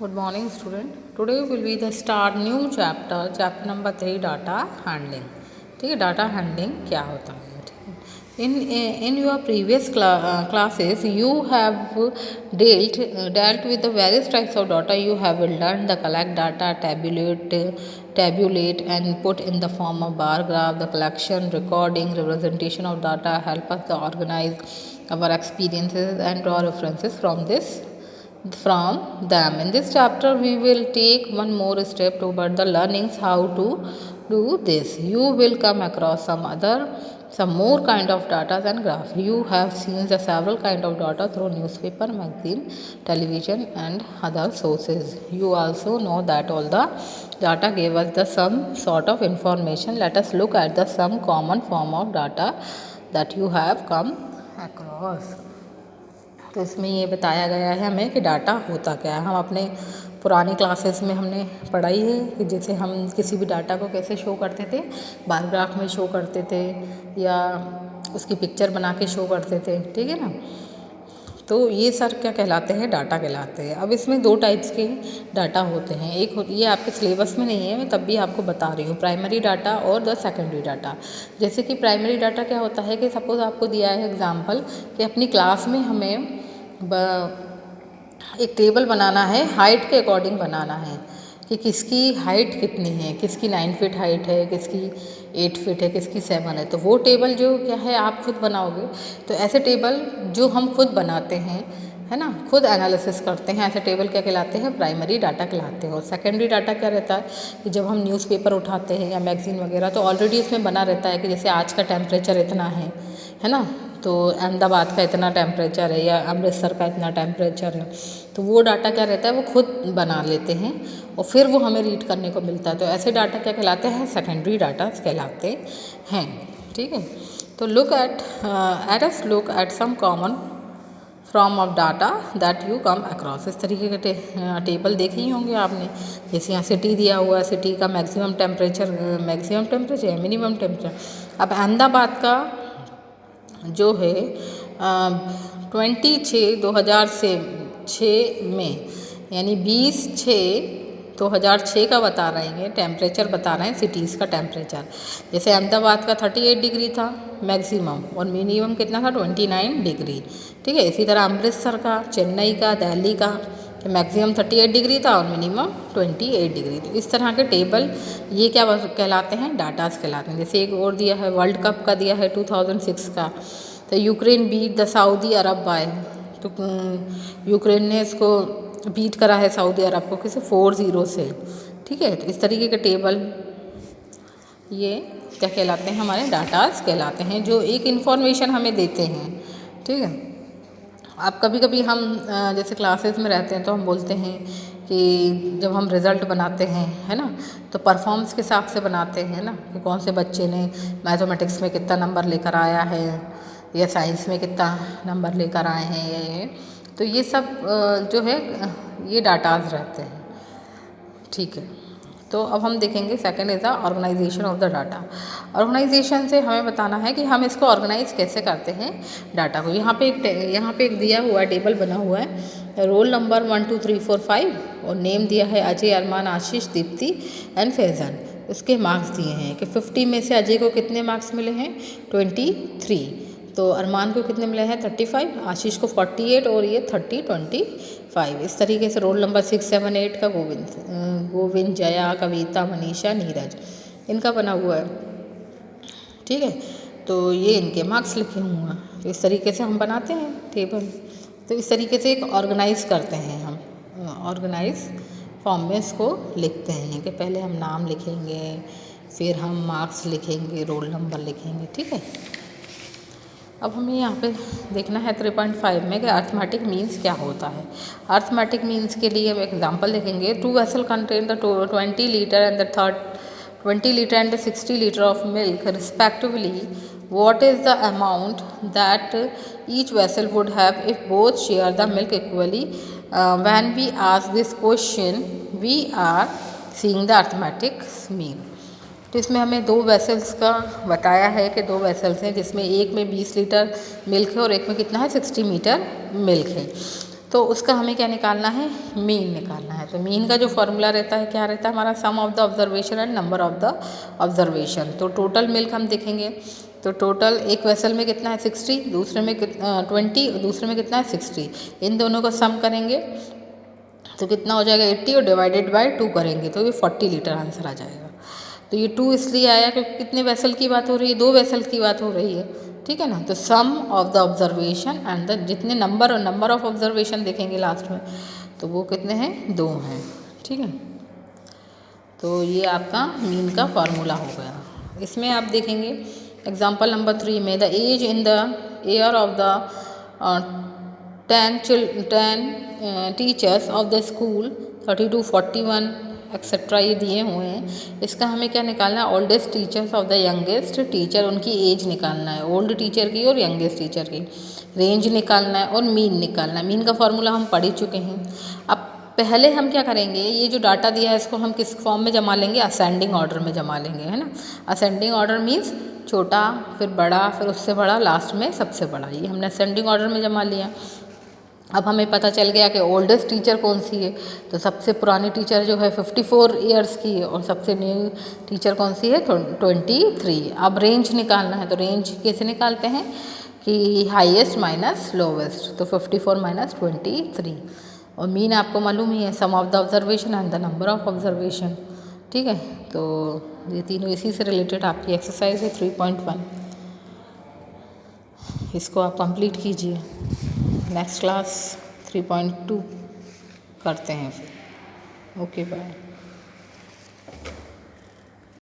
Good morning, student. Today will be the start new chapter number 3, data handling. ठीक है, data handling क्या होता है? In your previous classes, you have dealt with the various types of data. You have learned the collect data, tabulate and put in the form of bar graph, the collection, recording, representation of data, help us to organize our experiences and draw references from them. In this chapter, we will take one more step toward the learnings how to do this. You will come across some more kind of data and graph. You have seen the several kind of data through newspaper, magazine, television and other sources. You also know that all the data gave us the some sort of information. Let us look at the some common form of data that you have come across. तो इसमें ये बताया गया है हमें कि data होता क्या है। हम अपने पुरानी क्लासेस में हमने पढ़ाई है कि जैसे हम किसी भी डाटा को कैसे शो करते थे, बार ग्राफ में शो करते थे या उसकी पिक्चर बना के शो करते थे, ठीक है ना। तो ये सर क्या कहलाते हैं? डाटा कहलाते हैं। अब इसमें दो टाइप्स के डाटा होते हैं। एक ये आपके सिलेबस में नहीं है, मैं तब भी आपको बता रही हूँ, प्राइमरी डाटा और द सेकेंडरी डाटा। जैसे कि प्राइमरी डाटा क्या होता है कि सपोज़ आपको दिया है एग्जाम्पल कि अपनी क्लास में हमें एक टेबल बनाना है, हाइट के अकॉर्डिंग बनाना है कि किसकी हाइट कितनी है, किसकी 9 फीट हाइट है, किसकी 8 फीट है, किसकी 7 है। तो वो टेबल जो क्या है आप खुद बनाओगे। तो ऐसे टेबल जो हम खुद बनाते हैं, है ना, खुद एनालिसिस करते हैं, ऐसे टेबल क्या कहलाते हैं? प्राइमरी डाटा कहलाते हैं। और सेकेंडरी डाटा क्या रहता है कि जब हम न्यूज़पेपर उठाते हैं या मैगज़ीन वगैरह, तो ऑलरेडी उसमें बना रहता है कि जैसे आज का टेम्परेचर इतना है ना, तो अहमदाबाद का इतना टेम्परेचर है या अमृतसर का इतना टेम्परेचर है। तो वो डाटा क्या रहता है, वो खुद बना लेते हैं और फिर वो हमें रीड करने को मिलता है। तो ऐसे डाटा क्या कहलाते हैं? सेकेंडरी डाटा कहलाते हैं, ठीक है। तो look at some common from of data that you come across. इस तरीके के टेबल देखे ही होंगे आपने। जैसे यहाँ सिटी दिया हुआ है, सिटी का मैक्सिमम टेम्परेचर या मिनिमम टेम्परेचर। अब अहमदाबाद का जो है 26/2006 में, यानी 20/6/2006 का बता रहे हैं, टेम्परेचर बता रहे हैं सिटीज़ का टेम्परेचर। जैसे अहमदाबाद का 38 डिग्री था मैक्सिमम और मिनिमम कितना था? 29 डिग्री, ठीक है। इसी तरह अमृतसर का, चेन्नई का, दिल्ली का मैक्सिमम 38 डिग्री था और मिनिमम 28 डिग्री। तो इस तरह के टेबल ये क्या कहलाते हैं? डाटास कहलाते हैं। जैसे एक और दिया है, वर्ल्ड कप का दिया है 2006 का। तो Ukraine beat the Saudi Arabia by, तो यूक्रेन ने इसको बीट करा है सऊदी अरब को किसे? 4-0 से, ठीक है। तो इस तरीके के टेबल ये क्या कहलाते हैं? हमारे डाटास कहलाते हैं, जो एक इन्फॉर्मेशन हमें देते हैं, ठीक है। आप कभी कभी हम जैसे क्लासेस में रहते हैं तो हम बोलते हैं कि जब हम रिज़ल्ट बनाते हैं, है ना, तो परफॉर्मेंस के हिसाब से बनाते हैं ना, कि कौन से बच्चे ने मैथमेटिक्स में कितना नंबर लेकर आया है या साइंस में कितना नंबर लेकर आए हैं, ये तो ये सब जो है ये डाटाज रहते हैं, ठीक है। तो अब हम देखेंगे second is the organisation of the data. Organisation से हमें बताना है कि हम इसको ऑर्गेनाइज कैसे करते हैं डाटा को। यहाँ पे एक दिया हुआ है, टेबल बना हुआ है, रोल नंबर 1 2 3 4 5 और नेम दिया है अजय, अरमान, आशीष, दीप्ति एंड फैज़ान। उसके मार्क्स दिए हैं कि 50 में से अजय को कितने मार्क्स मिले हैं? 23। तो अरमान को कितने मिले हैं? 35, आशीष को 48 और ये 25। इस तरीके से रोल नंबर 6 7 8 का गोविंद, जया, कविता, मनीषा, नीरज, इनका बना हुआ है, ठीक है। तो ये इनके मार्क्स लिखे हुए हैं। तो इस तरीके से हम बनाते हैं टेबल। तो इस तरीके से एक ऑर्गेनाइज करते हैं हम, ऑर्गेनाइज फॉर्म में इसको लिखते हैं कि पहले हम नाम लिखेंगे, फिर हम मार्क्स लिखेंगे, रोल नंबर लिखेंगे, ठीक है। अब हमें यहाँ पे देखना है 3.5 में कि अर्थमेटिक मीन्स क्या होता है। अर्थमेटिक मीन्स के लिए हम एग्जांपल देखेंगे। 2 vessel contain the 20 litre and the 20 litre and the 60 litre of milk respectively. What is the amount that each vessel would have if both share the milk equally? When we ask this question, we are seeing the arithmetic mean. तो इसमें हमें 2 vessels का बताया है कि 2 vessels हैं जिसमें एक में 20 लीटर मिल्क है और एक में कितना है? 60 लीटर मिल्क है। तो उसका हमें क्या निकालना है, मीन निकालना है। तो मीन का जो फॉर्मूला रहता है क्या रहता है हमारा, sum of the observation and number of the observation. तो टोटल मिल्क हम देखेंगे, तो टोटल एक वेसल में कितना है 60, दूसरे में 20, दूसरे में कितना है 60, इन दोनों का सम करेंगे तो कितना हो जाएगा 80 और डिवाइडेड बाय 2 करेंगे तो ये 40 लीटर आंसर आ जाएगा। तो ये 2 इसलिए आया क्योंकि कितने वेसल की बात हो रही है, 2 वेसल की बात हो रही है, ठीक है ना। तो sum of the observation and the जितने नंबर ऑफ ऑब्जर्वेशन देखेंगे लास्ट में तो वो कितने हैं, 2 हैं, ठीक है। तो ये आपका मीन का फार्मूला हो गया। इसमें आप देखेंगे एग्जाम्पल नंबर 3 में the age in the year of the 10 teachers of the school 32, 41 etcetera ये दिए हुए हैं। इसका हमें क्या निकालना है, oldest teachers of the youngest teacher, उनकी एज निकालना है, ओल्ड टीचर की और यंगेस्ट टीचर की, रेंज निकालना है और मीन निकालना है। मीन का फॉर्मूला हम पढ़ ही चुके हैं। अब पहले हम क्या करेंगे, ये जो डाटा दिया है इसको हम किस फॉर्म में जमा लेंगे, असेंडिंग ऑर्डर में जमा लेंगे, है ना। असेंडिंग ऑर्डर मीन्स छोटा फिर बड़ा फिर उससे बड़ा लास्ट में सबसे बड़ा, ये हमने असेंडिंग ऑर्डर में जमा लिया। अब हमें पता चल गया कि ओल्डेस्ट टीचर कौन सी है, तो सबसे पुरानी टीचर जो है 54 ईयर्स की है और सबसे न्यू टीचर कौन सी है 23। अब रेंज निकालना है, तो रेंज कैसे निकालते हैं कि हाईएस्ट माइनस लोवेस्ट, तो 54 माइनस 23 और मीन आपको मालूम ही है, sum of the observation and the number of observation, ठीक है। तो ये तीनों इसी से रिलेटेड आपकी एक्सरसाइज है 3.1, इसको आप कंप्लीट कीजिए। नेक्स्ट क्लास 3.2 करते हैं फिर। Okay bye.